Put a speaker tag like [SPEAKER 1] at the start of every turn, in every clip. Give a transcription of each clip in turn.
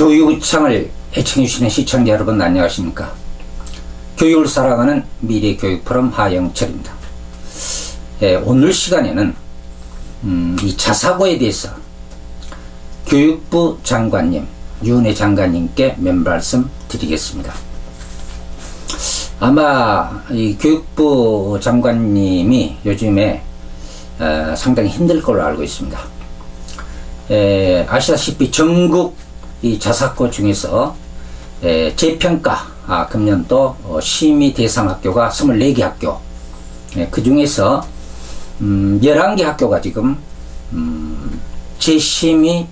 [SPEAKER 1] 교육청을 애청해주시는 시청자 여러분 안녕하십니까. 교육을 살아가는 미래교육포럼 하영철입니다. 오늘 시간에는 이 자사고에 대해서 교육부 장관님, 윤해 장관님께 몇 말씀 드리겠습니다. 아마 이 교육부 장관님이 요즘에 상당히 힘들 걸로 알고 있습니다. 아시다시피 전국 이 자사고 중에서 재평가 금년도 심의 대상 학교가 24개 학교, 그 중에서 11개 학교가 지금 재심의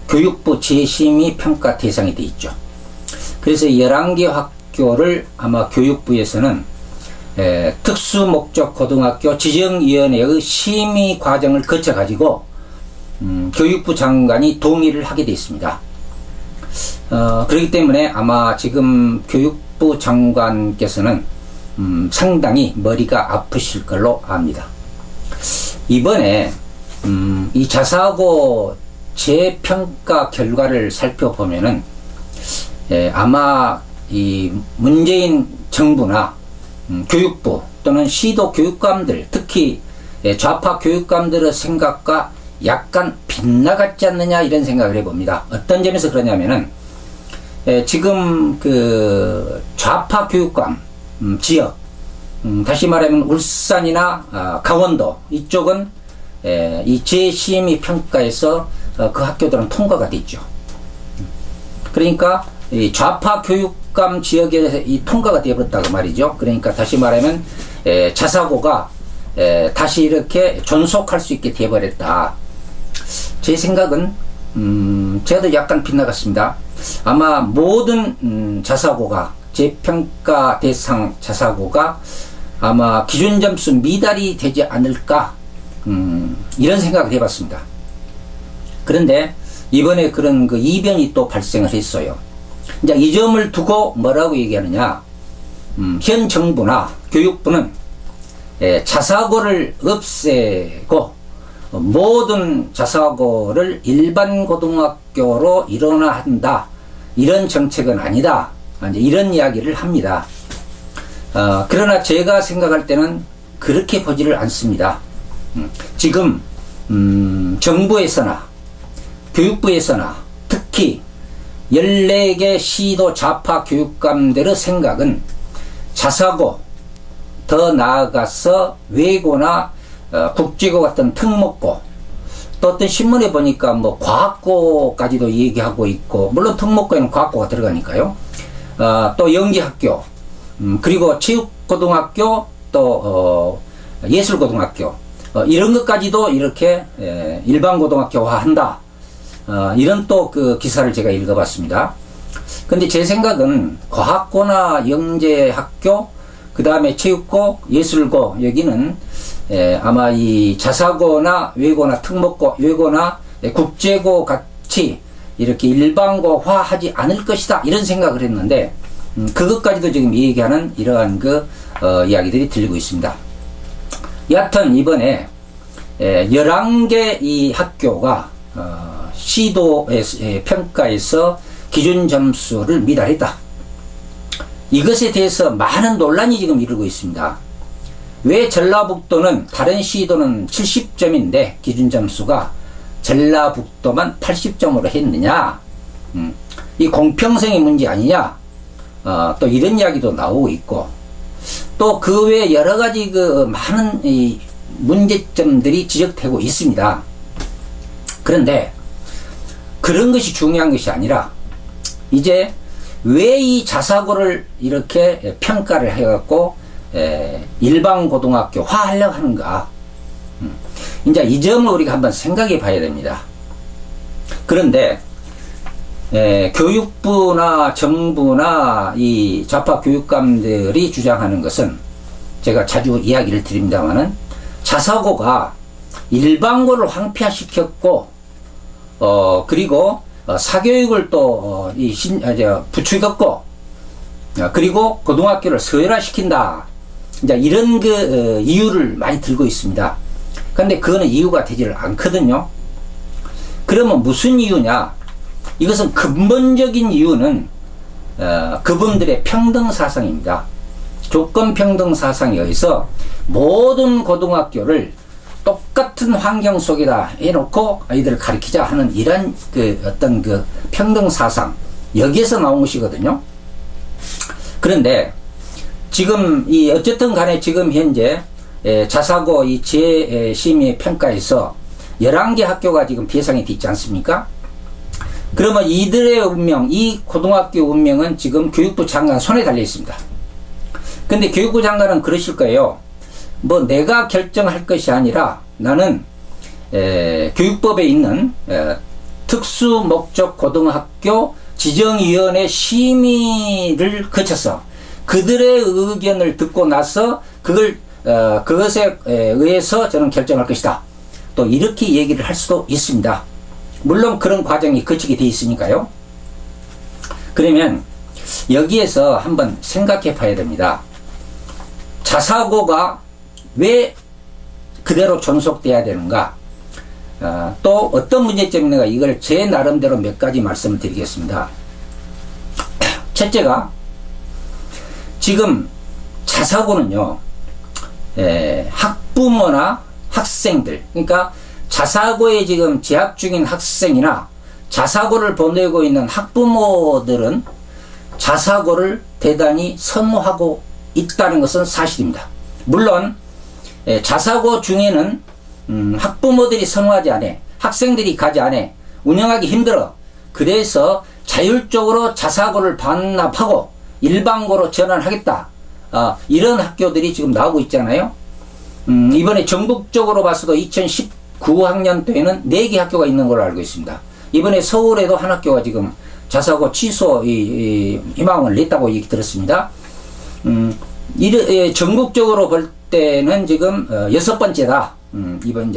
[SPEAKER 1] 교육부 재심의 평가 대상이 되어 있죠. 그래서 11개 학교를 아마 교육부에서는 특수목적 고등학교 지정위원회의 심의 과정을 거쳐 가지고 교육부 장관이 동의를 하게 되어 있습니다. 그렇기 때문에 아마 지금 교육부 장관께서는 상당히 머리가 아프실 걸로 압니다. 이번에 이 자사고 재평가 결과를 살펴보면은 아마 이 문재인 정부나 교육부 또는 시도 교육감들, 특히 좌파 교육감들의 생각과 약간 빗나갔지 않느냐 이런 생각을 해봅니다. 어떤 점에서 그러냐면은 지금 그 좌파 교육감 지역, 다시 말하면 울산이나 강원도 이쪽은 이 재심의 평가에서 그 학교들은 통과가 됐죠. 그러니까 이 좌파 교육감 지역에 이 통과가 되어버렸다고 말이죠. 그러니까 다시 말하면 자사고가 다시 이렇게 존속할 수 있게 되어버렸다. 제 생각은 저도 약간 빗나갔습니다. 아마 모든 자사고가 재평가 대상 자사고가 아마 기준 점수 미달이 되지 않을까 이런 생각을 해봤습니다. 그런데 이번에 그런 그 이변이 또 발생을 했어요. 이제 이 점을 두고 뭐라고 얘기하느냐, 현 정부나 교육부는 자사고를 없애고 모든 자사고를 일반 고등학교로 일원화한다, 이런 정책은 아니다, 이제 이런 이야기를 합니다. 그러나 제가 생각할 때는 그렇게 보지를 않습니다. 지금 정부에서나 교육부에서나 특히 14개 시도 좌파 교육감들의 생각은 자사고, 더 나아가서 외고나 국제고 같은 특목고, 또 어떤 신문에 보니까 뭐 과학고까지도 얘기하고 있고, 물론 특목고에는 과학고가 들어가니까요. 또 연기학교, 그리고 체육고등학교, 또 예술고등학교, 이런 것까지도 이렇게 일반고등학교화 한다, 이런 또 그 기사를 제가 읽어봤습니다. 근데 제 생각은 과학고나 영재학교, 그 다음에 체육고, 예술고, 여기는 아마 이 자사고나 외고나 특목고, 외고나 국제고 같이 이렇게 일반고화 하지 않을 것이다, 이런 생각을 했는데 그것까지도 지금 얘기하는 이러한 그 이야기들이 들리고 있습니다. 여하튼 이번에 11개 이 학교가 시도의 평가에서 기준 점수를 미달했다. 이것에 대해서 많은 논란이 지금 이루고 있습니다. 왜 전라북도는, 다른 시도는 70점인데 기준 점수가 전라북도만 80점으로 했느냐, 이 공평성의 문제 아니냐, 또 이런 이야기도 나오고 있고, 또 그 외에 여러 가지 그 많은 이 문제점들이 지적되고 있습니다. 그런데 그런 것이 중요한 것이 아니라 이제 왜 이 자사고를 이렇게 평가를 해갖고 일반 고등학교화 하려고 하는가, 이제 이 점을 우리가 한번 생각해 봐야 됩니다. 그런데 교육부나 정부나 이 좌파 교육감들이 주장하는 것은, 제가 자주 이야기를 드립니다마는, 자사고가 일반고를 황폐화시켰고, 그리고 사교육을 또 부추겼고, 그리고 고등학교를 서열화시킨다, 이제 이런 그 이유를 많이 들고 있습니다. 그런데 그거는 이유가 되지를 않거든요. 그러면 무슨 이유냐? 이것은 근본적인 이유는 그분들의 평등 사상입니다. 조건 평등 사상에 의해서 모든 고등학교를 똑같은 환경 속에다 해놓고 아이들을 가르치자 하는 이런 어떤 평등 사상, 여기에서 나온 것이거든요. 그런데 지금 어쨌든 간에 지금 현재 자사고 이 재심의 평가에서 11개 학교가 지금 대상이 되지 않습니까? 그러면 이들의 운명, 이 고등학교 운명은 지금 교육부 장관 손에 달려 있습니다. 근데 교육부 장관은 그러실 거예요. 뭐 내가 결정할 것이 아니라 나는 교육법에 있는 특수목적 고등학교 지정위원회 심의를 거쳐서 그들의 의견을 듣고 나서 그것에 의해서 저는 결정할 것이다. 또 이렇게 얘기를 할 수도 있습니다. 물론 그런 과정이 거치게 돼 있으니까요. 그러면 여기에서 한번 생각해 봐야 됩니다. 자사고가 왜 그대로 존속돼야 되는가? 또 어떤 문제점이 있는가? 이걸 제 나름대로 몇 가지 말씀을 드리겠습니다. 첫째가 지금 자사고는요, 학부모나 학생들, 그러니까 자사고에 지금 재학 중인 학생이나 자사고를 보내고 있는 학부모들은 자사고를 대단히 선호하고 있다는 것은 사실입니다. 물론 자사고 중에는 학부모들이 선호하지 않아, 학생들이 가지 않아, 운영하기 힘들어. 그래서 자율적으로 자사고를 반납하고 일반고로 전환하겠다. 이런 학교들이 지금 나오고 있잖아요. 이번에 전국적으로 봤어도 2019학년도에는 4개 학교가 있는 걸로 알고 있습니다. 이번에 서울에도 한 학교가 지금 자사고 취소 희망을 냈다고 얘기 들었습니다. 전국적으로 볼 때는 지금 6번째다. 이번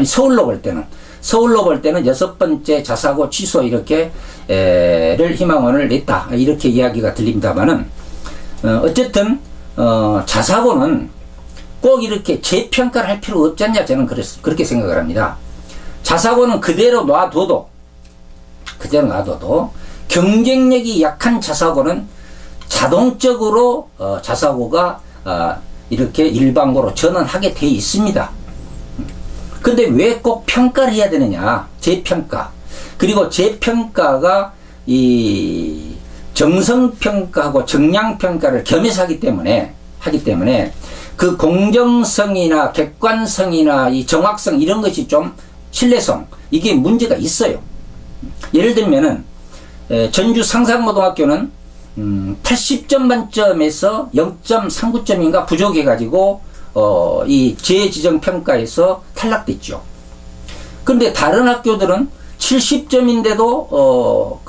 [SPEAKER 1] 서울로 볼 때는 6번째 자사고 취소 를 희망원을 냈다. 이렇게 이야기가 들립니다만은 어쨌든 자사고는 꼭 이렇게 재평가를 할 필요 없지 않냐, 저는 그렇게 생각을 합니다. 자사고는 그대로 놔둬도 경쟁력이 약한 자사고는 자동적으로 자사고가 이렇게 일반고로 전환하게 돼 있습니다. 근데 왜 꼭 평가를 해야 되느냐? 재평가. 그리고 재평가가 이 정성평가하고 정량평가를 겸해서 하기 때문에 그 공정성이나 객관성이나 이 정확성 이런 것이 좀 신뢰성, 이게 문제가 있어요. 예를 들면은 전주 상산고등학교는 80점 만점에서 0.39점인가 부족해가지고 이 재지정평가에서 탈락됐죠. 그런데 다른 학교들은 70점인데도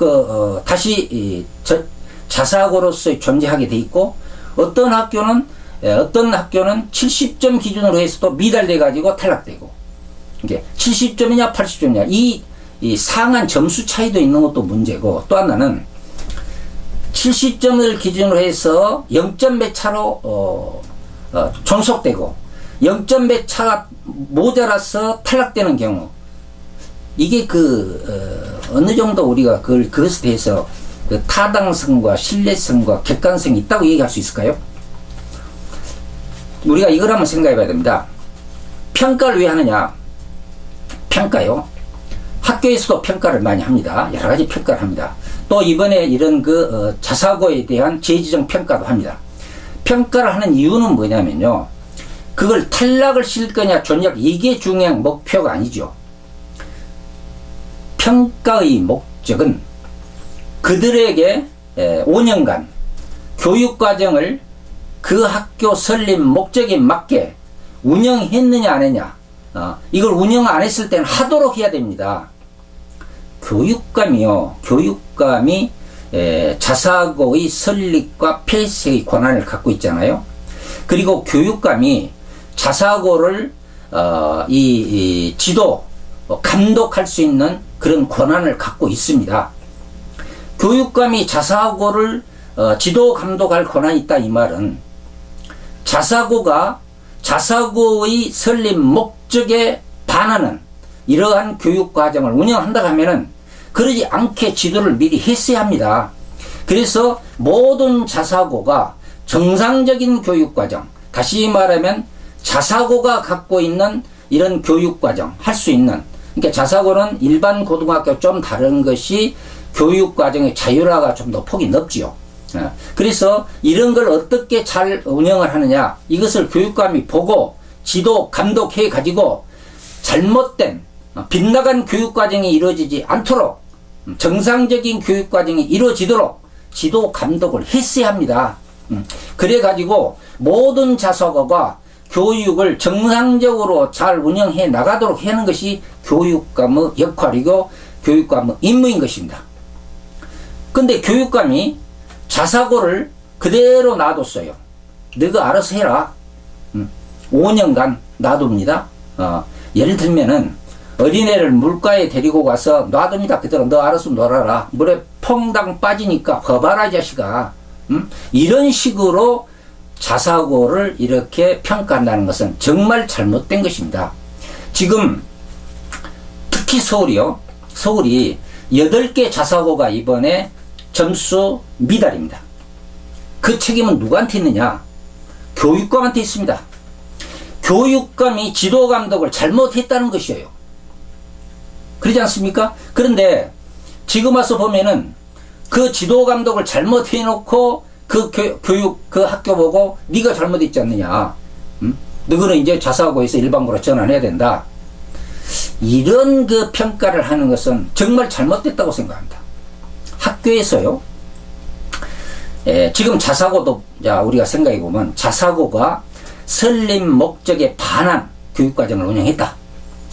[SPEAKER 1] 다시 자사고로서 존재하게 돼 있고, 어떤 학교는 70점 기준으로 해서도 미달돼 가지고 탈락되고, 이게 70점이냐 80점이냐 이 상한 점수 차이도 있는 것도 문제고, 또 하나는 70점을 기준으로 해서 0점 몇 차로 존속되고 0점 몇 차가 모자라서 탈락되는 경우, 이게 어느 정도 우리가 그것에 대해서 타당성과 신뢰성과 객관성이 있다고 얘기할 수 있을까요? 우리가 이걸 한번 생각해 봐야 됩니다. 평가를 왜 하느냐? 평가요. 학교에서도 평가를 많이 합니다. 여러 가지 평가를 합니다. 또 이번에 이런 자사고에 대한 재지정 평가도 합니다. 평가를 하는 이유는 뭐냐면요, 그걸 탈락을 시킬 거냐 존약, 이게 중요한 목표가 아니죠. 평가의 목적은 그들에게 5년간 교육과정을 그 학교 설립 목적에 맞게 운영했느냐 안 했냐, 이걸 운영 안 했을 때는 하도록 해야 됩니다. 교육감이 자사고의 설립과 폐쇄의 권한을 갖고 있잖아요. 그리고 교육감이 자사고를 지도, 감독할 수 있는 그런 권한을 갖고 있습니다. 교육감이 자사고를 지도, 감독할 권한이 있다, 이 말은 자사고의 설립 목적에 반하는 이러한 교육과정을 운영한다고 하면은 그러지 않게 지도를 미리 했어야 합니다. 그래서 모든 자사고가 정상적인 교육과정, 다시 말하면 자사고가 갖고 있는 이런 교육과정 할 수 있는, 그러니까 자사고는 일반 고등학교 좀 다른 것이 교육과정의 자율화가 좀 더 폭이 넓지요. 그래서 이런 걸 어떻게 잘 운영을 하느냐, 이것을 교육감이 보고 지도 감독해 가지고 잘못된 빗나간 교육과정이 이루어지지 않도록, 정상적인 교육과정이 이루어지도록 지도 감독을 했어야 합니다. 그래 가지고 모든 자사고가 교육을 정상적으로 잘 운영해 나가도록 하는 것이 교육감의 역할이고 교육감의 임무인 것입니다. 근데 교육감이 자사고를 그대로 놔뒀어요. 너가 알아서 해라. 5년간 놔둡니다. 예를 들면은 어린애를 물가에 데리고 가서 놔둡니다. 그대로 너 알아서 놀아라. 물에 퐁당 빠지니까 봐봐라, 자식아. 이런 식으로 자사고를 이렇게 평가한다는 것은 정말 잘못된 것입니다. 지금 특히 서울이 8개 자사고가 이번에 점수 미달입니다. 그 책임은 누구한테 있느냐? 교육감한테 있습니다. 교육감이 지도 감독을 잘못했다는 것이에요. 그러지 않습니까? 그런데 지금 와서 보면은 그 지도 감독을 잘못해놓고 그 그 학교 보고 네가 잘못했지 않느냐? 너희는 이제 자사고에서 일반고로 전환해야 된다. 이런 그 평가를 하는 것은 정말 잘못됐다고 생각합니다. 학교에서요. 지금 자사고도 우리가 생각해 보면 자사고가 설립 목적에 반한 교육과정을 운영했다.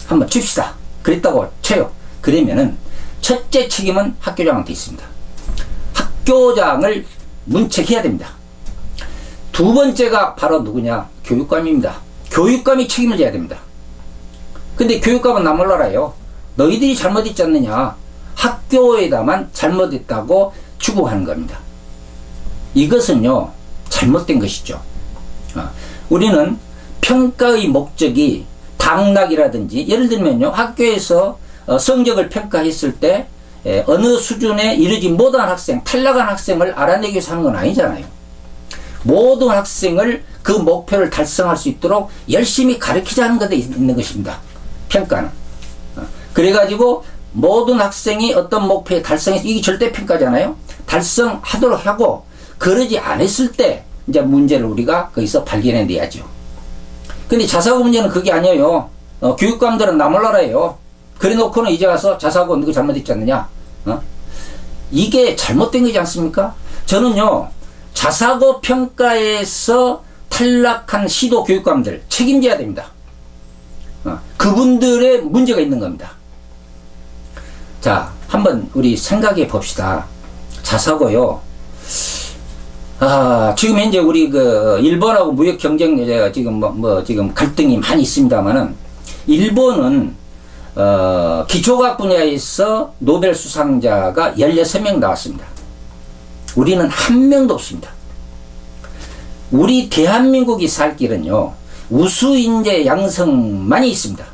[SPEAKER 1] 한번 칩시다. 그랬다고 쳐요. 그러면은 첫째 책임은 학교장한테 있습니다. 학교장을 문책해야 됩니다. 두 번째가 바로 누구냐? 교육감입니다. 교육감이 책임을 져야 됩니다. 근데 교육감은 나 몰라라요. 너희들이 잘못했지 않느냐? 학교에다만 잘못했다고 추구하는 겁니다. 이것은요, 잘못된 것이죠. 우리는 평가의 목적이 당락이라든지, 예를 들면요, 학교에서 성적을 평가했을 때 어느 수준에 이르지 못한 학생, 탈락한 학생을 알아내기 위해서 하는 건 아니잖아요. 모든 학생을 그 목표를 달성할 수 있도록 열심히 가르치자는 것에 있는 것입니다. 평가는. 그래가지고 모든 학생이 어떤 목표에 달성해서, 이게 절대평가잖아요. 달성하도록 하고, 그러지 않았을 때 이제 문제를 우리가 거기서 발견해내야죠. 근데 자사고 문제는 그게 아니에요. 교육감들은 나 몰라라요. 그래 놓고는 이제 와서 자사고 누구 잘못했지 않느냐? 이게 잘못된 거지 않습니까? 저는요, 자사고 평가에서 탈락한 시도 교육감들 책임져야 됩니다. 그분들의 문제가 있는 겁니다. 자, 한번 우리 생각해 봅시다. 자사고요. 지금 현재 우리 일본하고 무역 경쟁 지금 지금 갈등이 많이 있습니다만은, 일본은 기초과학 분야에서 노벨 수상자가 16명 나왔습니다. 우리는 한 명도 없습니다. 우리 대한민국이 살 길은요, 우수인재 양성만이 있습니다.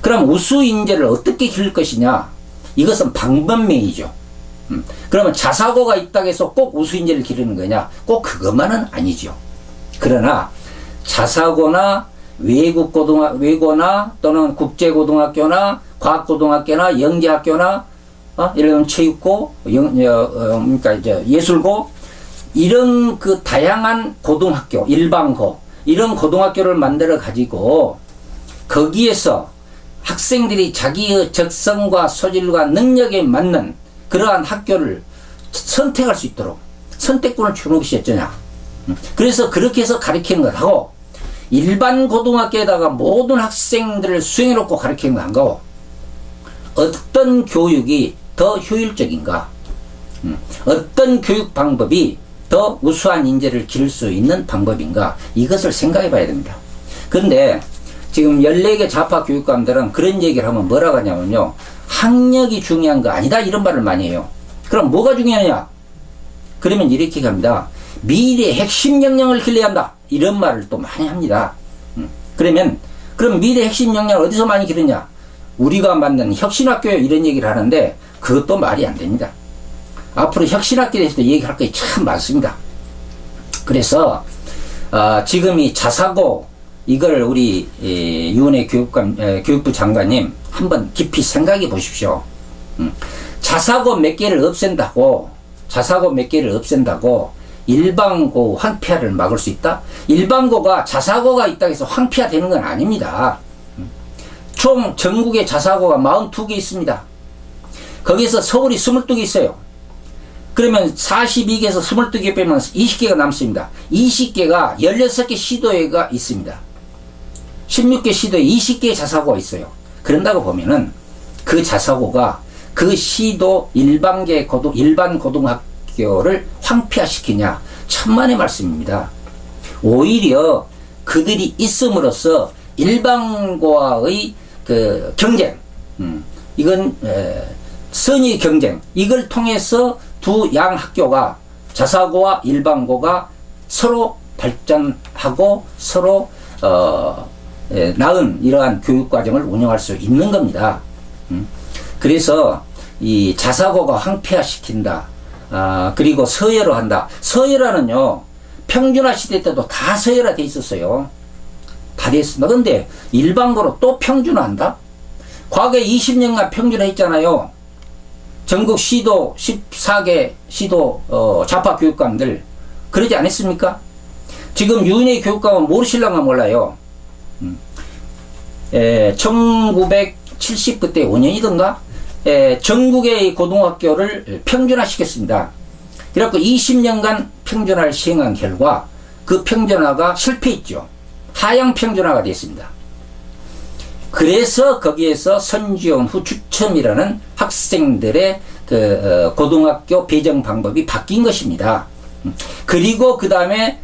[SPEAKER 1] 그럼 우수인재를 어떻게 기를 것이냐? 이것은 방법론이죠. 그러면 자사고가 있다고 해서 꼭 우수인재를 기르는 거냐? 꼭 그것만은 아니죠. 그러나 자사고나 외고나 또는 국제고등학교나 과학고등학교나 영재학교나 이런 체육고, 그러니까 이제 예술고, 이런 그 다양한 고등학교, 일반고, 이런 고등학교를 만들어 가지고 거기에서 학생들이 자기의 적성과 소질과 능력에 맞는 그러한 학교를 선택할 수 있도록 선택권을 주는 것이 어쩌냐. 그래서 그렇게 해서 가르치는 것하고, 일반 고등학교에다가 모든 학생들을 수행해놓고 가르치는 거 안 가고, 어떤 교육이 더 효율적인가, 어떤 교육 방법이 더 우수한 인재를 기를 수 있는 방법인가, 이것을 생각해 봐야 됩니다. 그런데 지금 14개 좌파 교육감들은 그런 얘기를 하면 뭐라고 하냐면요, 학력이 중요한 거 아니다, 이런 말을 많이 해요. 그럼 뭐가 중요하냐? 그러면 이렇게 갑니다. 미래의 핵심 역량을 길러야 한다, 이런 말을 또 많이 합니다. 그럼 미래 핵심 역량을 어디서 많이 기르냐? 우리가 만든 혁신학교 이런 얘기를 하는데 그것도 말이 안 됩니다. 앞으로 혁신학교에 대해서도 얘기할 것이 참 많습니다. 그래서 지금 이 자사고 이걸 우리 유은혜 교육부 장관님 한번 깊이 생각해 보십시오. 자사고 몇 개를 없앤다고 일반고 황폐화를 막을 수 있다? 일반고가 자사고가 있다고 해서 황폐화되는 건 아닙니다. 총 전국에 자사고가 42개 있습니다. 거기서 서울이 22개 있어요. 그러면 42개에서 22개 빼면 20개가 남습니다. 20개가 16개 시도회가 있습니다. 16개 시도에 20개의 자사고가 있어요. 그런다고 보면은 그 자사고가 그 시도 일반 고등학교를 황폐화시키냐? 천만의 말씀입니다. 오히려 그들이 있음으로써 일반고와의 그 경쟁, 이건 선의 경쟁, 이걸 통해서 두 양 학교가 자사고와 일반고가 서로 발전하고 서로 나은 이러한 교육과정을 운영할 수 있는 겁니다. 그래서 이 자사고가 황폐화시킨다. 그리고 서열로 한다. 서열화는요, 평준화 시대 때도 다 서열화 돼 있었어요. 다 됐습니다. 근데 일반고로 또 평준화한다? 과거에 20년간 평준화 했잖아요. 전국 시도 14개 시도 좌파 교육감들 그러지 않았습니까? 지금 유은혜 교육감은 모르실랑가 몰라요. 1970 그때 5년이던가 전국의 고등학교를 평준화시켰습니다. 그래갖고 20년간 평준화를 시행한 결과 그 평준화가 실패했죠. 하향 평준화가 됐습니다. 그래서 거기에서 선지원 후 추첨이라는 학생들의 그 고등학교 배정 방법이 바뀐 것입니다. 그리고 그 다음에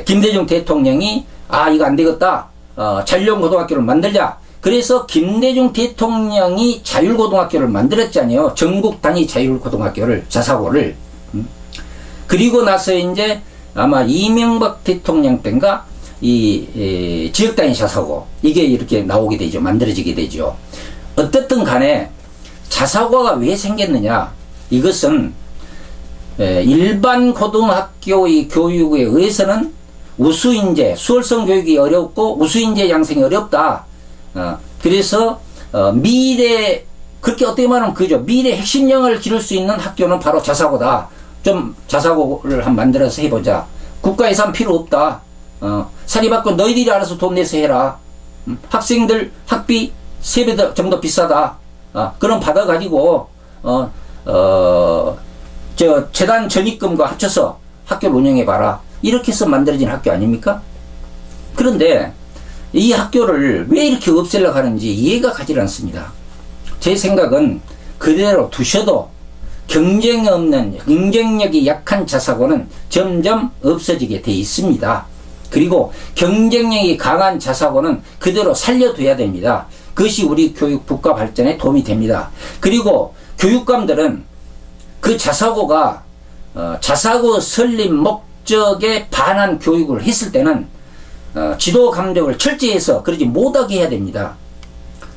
[SPEAKER 1] 김대중 대통령이 이거 안 되겠다. 자율형 고등학교를 만들자. 그래서 김대중 대통령이 자율고등학교를 만들었잖아요. 전국 단위 자율고등학교를, 자사고를. 그리고 나서 이제 아마 이명박 대통령 때인가 이 지역 단위 자사고 이게 이렇게 나오게 되죠. 만들어지게 되죠. 어떻든 간에 자사고가 왜 생겼느냐? 이것은 일반 고등학교의 교육에 의해서는 우수인재, 수월성 교육이 어렵고 우수인재 양성이 어렵다. 그래서 미래, 그렇게 어떻게 말하면 그죠. 미래 핵심령을 기를 수 있는 학교는 바로 자사고다. 좀 자사고를 한 만들어서 해보자. 국가 예산 필요 없다. 사립학교 너희들이 알아서 돈 내서 해라. 학생들 학비 3배 정도 비싸다. 그럼 받아가지고 재단 전입금과 합쳐서 학교를 운영해봐라. 이렇게 해서 만들어진 학교 아닙니까? 그런데 이 학교를 왜 이렇게 없애려고 하는지 이해가 가지 않습니다. 제 생각은 그대로 두셔도 경쟁력이 약한 자사고는 점점 없어지게 돼 있습니다. 그리고 경쟁력이 강한 자사고는 그대로 살려둬야 됩니다. 그것이 우리 교육 국가 발전에 도움이 됩니다. 그리고 교육감들은 그 자사고가 자사고 설립 목적에 반한 교육을 했을 때는 지도 감독을 철저히 해서 그러지 못하게 해야 됩니다.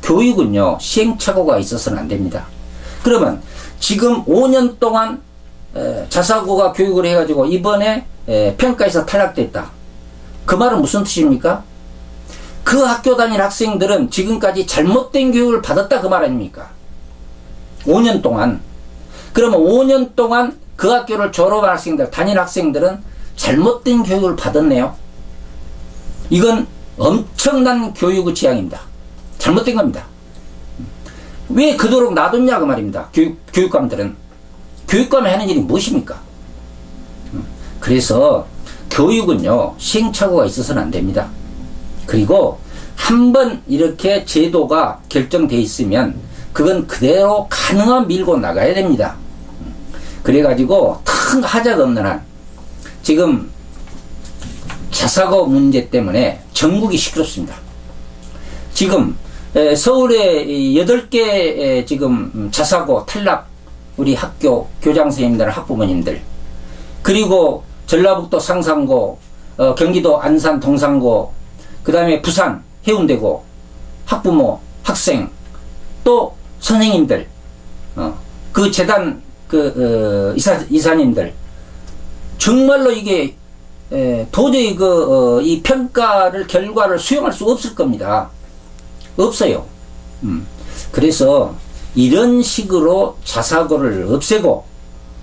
[SPEAKER 1] 교육은요, 시행착오가 있어서는 안 됩니다. 그러면 지금 5년 동안 자사고가 교육을 해가지고 이번에 평가에서 탈락됐다. 그 말은 무슨 뜻입니까? 그 학교 다닌 학생들은 지금까지 잘못된 교육을 받았다 그 말 아닙니까? 5년 동안. 그러면 5년 동안 그 학교를 졸업한 학생들, 다닌 학생들은 잘못된 교육을 받았네요. 이건 엄청난 교육의 지향입니다. 잘못된 겁니다. 왜 그토록 놔뒀냐 그 말입니다. 교육감들은. 교육감이 하는 일이 무엇입니까? 그래서 교육은요, 시행착오가 있어서는 안 됩니다. 그리고 한번 이렇게 제도가 결정돼 있으면 그건 그대로 가능한 밀고 나가야 됩니다. 그래가지고 큰 하자가 없는 한 지금 자사고 문제 때문에 전국이 시끄럽습니다. 지금 서울에 8개 지금 자사고 탈락 우리 학교 교장 선생님들, 학부모님들, 그리고 전라북도 상산고, 경기도 안산 동산고, 그 다음에 부산 해운대고, 학부모, 학생, 또 선생님들, 그 재단 이사님들, 정말로 이게 도저히 이 평가를 결과를 수용할 수 없을 겁니다. 없어요. 그래서 이런 식으로 자사고를 없애고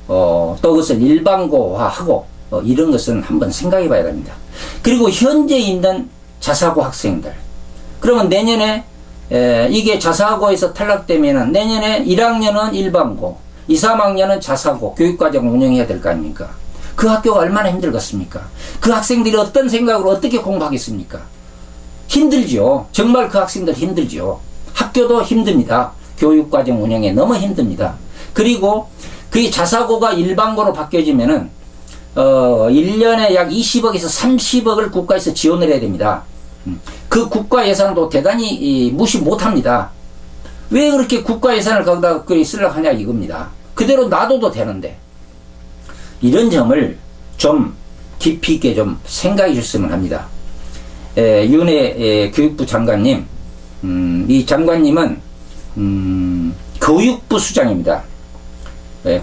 [SPEAKER 1] 또 그것을 일반고화하고 이런 것은 한번 생각해 봐야 됩니다. 그리고 현재 있는 자사고 학생들, 그러면 내년에 이게 자사고에서 탈락되면은 내년에 1학년은 일반고, 2, 3학년은 자사고 교육과정을 운영해야 될 거 아닙니까? 그 학교가 얼마나 힘들겠습니까? 그 학생들이 어떤 생각으로 어떻게 공부하겠습니까? 힘들죠. 정말 그 학생들 힘들죠. 학교도 힘듭니다. 교육과정 운영에 너무 힘듭니다. 그리고 그 자사고가 일반고로 바뀌어지면은 1년에 약 20억에서 30억을 국가에서 지원을 해야 됩니다. 그 국가 예산도 대단히 무시 못합니다. 왜 그렇게 국가 예산을 거기다 쓰려고 하냐 이겁니다. 그대로 놔둬도 되는데, 이런 점을 좀 깊이 있게 좀 생각해 주셨으면 합니다. 윤해 교육부 장관님, 이 장관님은 교육부 수장입니다.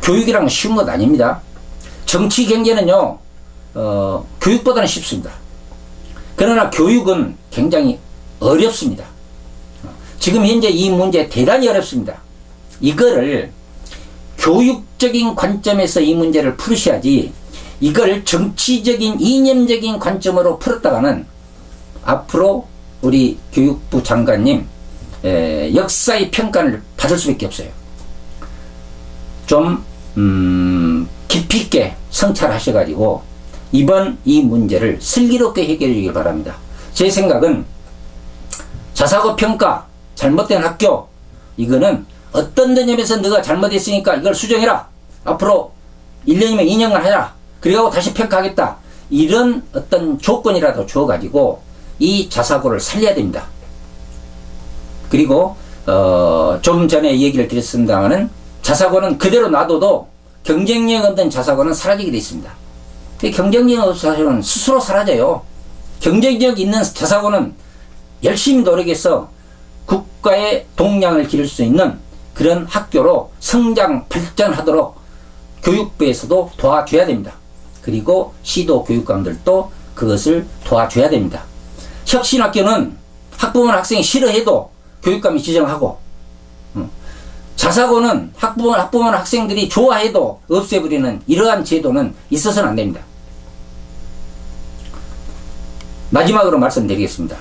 [SPEAKER 1] 교육이란 건 쉬운 것 아닙니다. 정치 경제는요, 교육보다는 쉽습니다. 그러나 교육은 굉장히 어렵습니다. 지금 현재 이 문제 대단히 어렵습니다. 이거를 교육적인 관점에서 이 문제를 풀으셔야지, 이걸 정치적인 이념적인 관점으로 풀었다가는 앞으로 우리 교육부 장관님 역사의 평가를 받을 수밖에 없어요. 좀 깊이 있게 성찰하셔가지고 이번 이 문제를 슬기롭게 해결해 주길 바랍니다. 제 생각은 자사고 평가, 잘못된 학교, 이거는 어떤 점에서 너가 잘못했으니까 이걸 수정해라, 앞으로 1년이면 2년간 하라, 그리고 다시 평가하겠다, 이런 어떤 조건이라도 줘가지고 이 자사고를 살려야 됩니다. 그리고 좀 전에 얘기를 드렸습니다마는 자사고는 그대로 놔둬도 경쟁력 없는 자사고는 사라지게 되어 있습니다. 경쟁력 없는 자사고는 스스로 사라져요. 경쟁력 있는 자사고는 열심히 노력해서 국가의 동량을 기를 수 있는 그런 학교로 성장 발전하도록 교육부에서도 도와줘야 됩니다. 그리고 시도 교육감들도 그것을 도와줘야 됩니다. 혁신학교는 학부모나 학생이 싫어해도 교육감이 지정하고, 자사고는 학부모나 학생들이 좋아해도 없애버리는 이러한 제도는 있어서는 안 됩니다. 마지막으로 말씀드리겠습니다.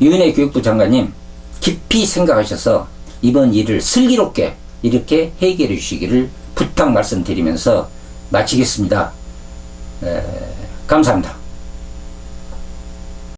[SPEAKER 1] 윤해 교육부 장관님, 깊이 생각하셔서 이번 일을 슬기롭게 이렇게 해결해 주시기를 부탁 말씀드리면서 마치겠습니다. 감사합니다.